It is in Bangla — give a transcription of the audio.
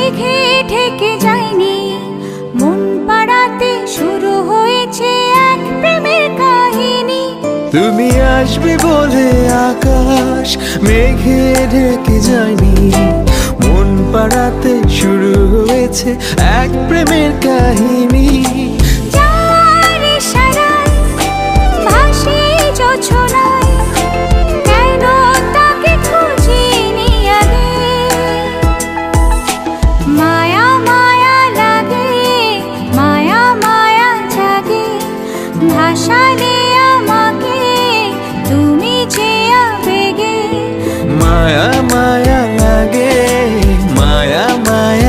মেঘে ঢেকে যায়নি, মন পাড়াতে শুরু হয়েছে এক প্রেমের কাহিনী। তুমি আসবে বলে আকাশ মেঘে ঢেকে যায়নি, মন পাড়াতে শুরু হয়েছে এক প্রেমের কাহিনী। যার ইশারায় ভাসে জোছনা,